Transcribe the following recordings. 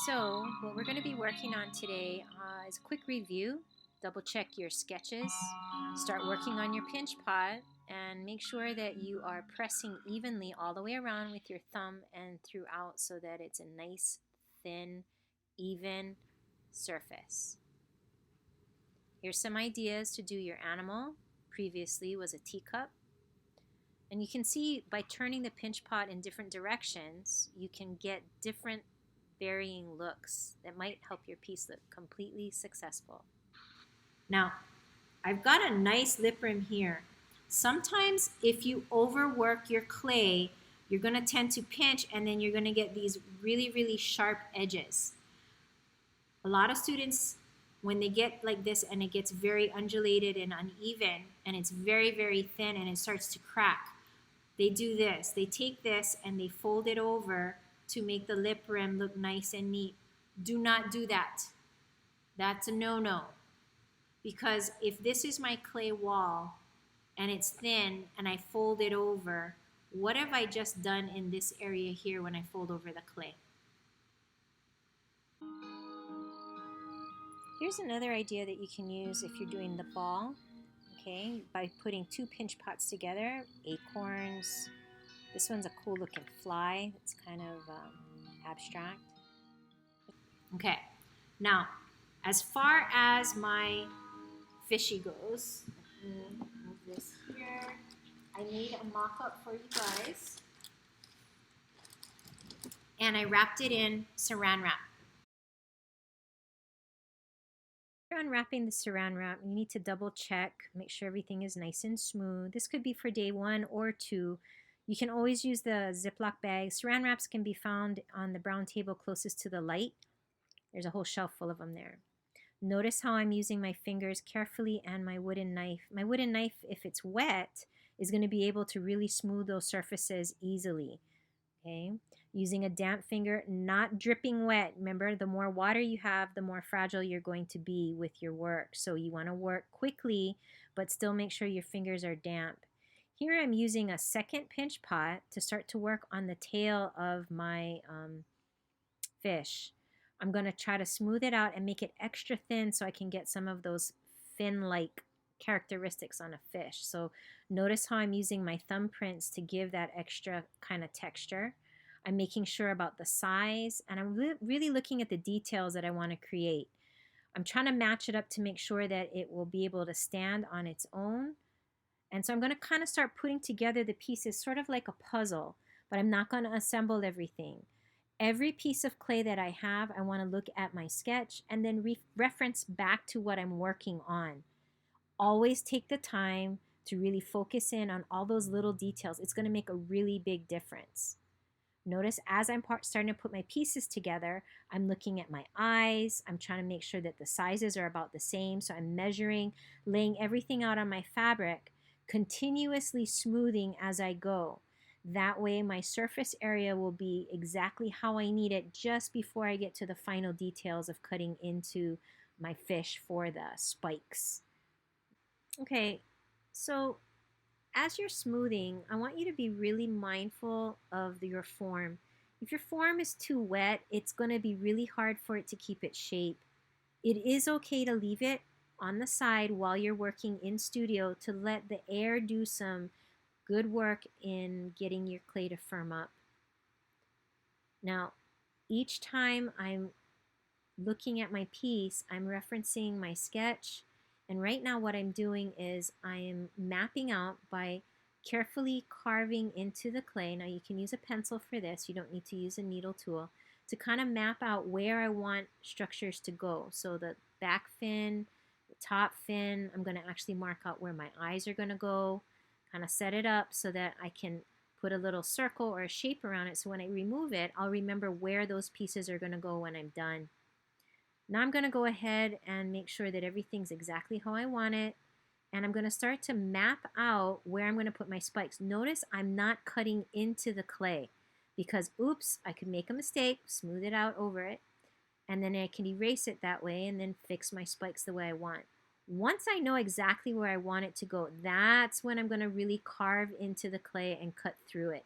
So what we're going to be working on today is a quick review. Double check your sketches, start working on your pinch pot, and make sure that you are pressing evenly all the way around with your thumb and throughout so that it's a nice, thin, even surface. Here's some ideas to do your animal. Previously was a teacup. And you can see by turning the pinch pot in different directions, you can get different varying looks that might help your piece look completely successful. Now, I've got a nice lip rim here. Sometimes if you overwork your clay, you're going to tend to pinch and then you're going to get these really, really sharp edges. A lot of students, when they get like this and it gets very undulated and uneven and it's very, very thin and it starts to crack, they do this. They take this and they fold it over to make the lip rim look nice and neat. Do not do that. That's a no-no. Because if this is my clay wall and it's thin and I fold it over, what have I just done in this area here when I fold over the clay? Here's another idea that you can use if you're doing the ball, okay, by putting two pinch pots together, acorns. This one's a cool looking fly. It's kind of abstract. Okay, now as far as my fishy goes, let me move this here. I made a mock-up for you guys. And I wrapped it in saran wrap. Unwrapping the saran wrap, you need to double check, make sure everything is nice and smooth. This could be for day 1 or 2. You can always use the Ziploc bag. Saran wraps can be found on the brown table closest to the light. There's a whole shelf full of them there. Notice how I'm using my fingers carefully and my wooden knife. My wooden knife, if it's wet, is going to be able to really smooth those surfaces easily. Okay, using a damp finger, not dripping wet. Remember, the more water you have, the more fragile you're going to be with your work. So you want to work quickly, but still make sure your fingers are damp. Here I'm using a second pinch pot to start to work on the tail of my fish. I'm going to try to smooth it out and make it extra thin so I can get some of those fin-like characteristics on a fish. So notice how I'm using my thumbprints to give that extra kind of texture. I'm making sure about the size, and I'm really looking at the details that I want to create. I'm trying to match it up to make sure that it will be able to stand on its own. And so I'm going to kind of start putting together the pieces sort of like a puzzle, but I'm not going to assemble everything. Every piece of clay that I have, I want to look at my sketch and then reference back to what I'm working on. Always take the time to really focus in on all those little details. It's going to make a really big difference. Notice as I'm starting to put my pieces together, I'm looking at my eyes. I'm trying to make sure that the sizes are about the same. So I'm measuring, laying everything out on my fabric, continuously smoothing as I go. That way my surface area will be exactly how I need it just before I get to the final details of cutting into my fish for the spikes. Okay, so as you're smoothing, I want you to be really mindful of your form. If your form is too wet, it's going to be really hard for it to keep its shape. It is okay to leave it on the side while you're working in studio to let the air do some good work in getting your clay to firm up. Now, each time I'm looking at my piece, I'm referencing my sketch. And right now what I'm doing is I am mapping out by carefully carving into the clay. Now you can use a pencil for this. You don't need to use a needle tool to kind of map out where I want structures to go. So the back fin, the top fin, I'm going to actually mark out where my eyes are going to go, kind of set it up so that I can put a little circle or a shape around it. So when I remove it, I'll remember where those pieces are going to go when I'm done. Now I'm going to go ahead and make sure that everything's exactly how I want it. And I'm going to start to map out where I'm going to put my spikes. Notice I'm not cutting into the clay because, oops, I could make a mistake, smooth it out over it, and then I can erase it that way and then fix my spikes the way I want. Once I know exactly where I want it to go, that's when I'm going to really carve into the clay and cut through it.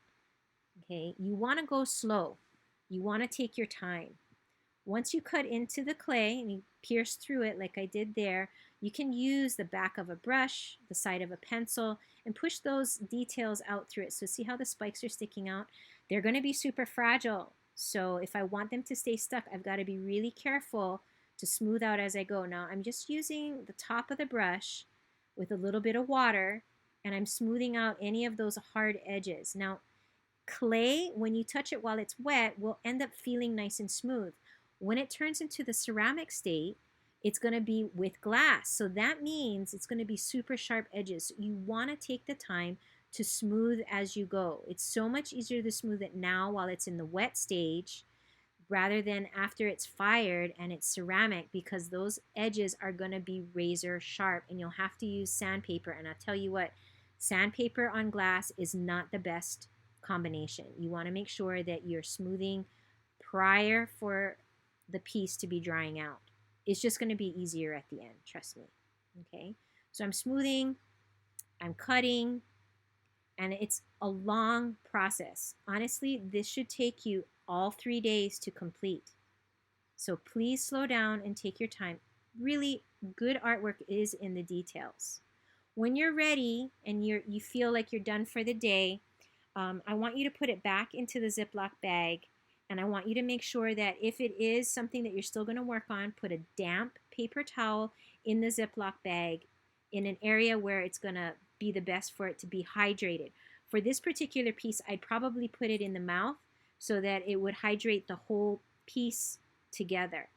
Okay, you want to go slow. You want to take your time. Once you cut into the clay and you pierce through it like I did there, you can use the back of a brush, the side of a pencil, and push those details out through it. So see how the spikes are sticking out? They're going to be super fragile. So if I want them to stay stuck, I've got to be really careful to smooth out as I go. Now I'm just using the top of the brush with a little bit of water, and I'm smoothing out any of those hard edges. Now clay, when you touch it while it's wet, will end up feeling nice and smooth. When it turns into the ceramic state, it's going to be with glass. So that means it's going to be super sharp edges. So you want to take the time to smooth as you go. It's so much easier to smooth it now while it's in the wet stage rather than after it's fired and it's ceramic, because those edges are going to be razor sharp and you'll have to use sandpaper. And I'll tell you what, sandpaper on glass is not the best combination. You want to make sure that you're smoothing prior for the piece to be drying out. It's just going to be easier at the end, trust me. Okay, so I'm smoothing, I'm cutting, and it's a long process. Honestly, this should take you all 3 days to complete. So please slow down and take your time. Really, good artwork is in the details. When you're ready and you feel like you're done for the day, I want you to put it back into the Ziploc bag, and I want you to make sure that if it is something that you're still going to work on, put a damp paper towel in the Ziploc bag in an area where it's going to be the best for it to be hydrated. For this particular piece, I'd probably put it in the mouth so that it would hydrate the whole piece together.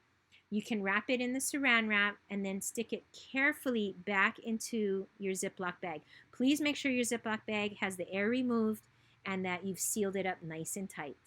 You can wrap it in the saran wrap and then stick it carefully back into your Ziploc bag. Please make sure your Ziploc bag has the air removed and that you've sealed it up nice and tight.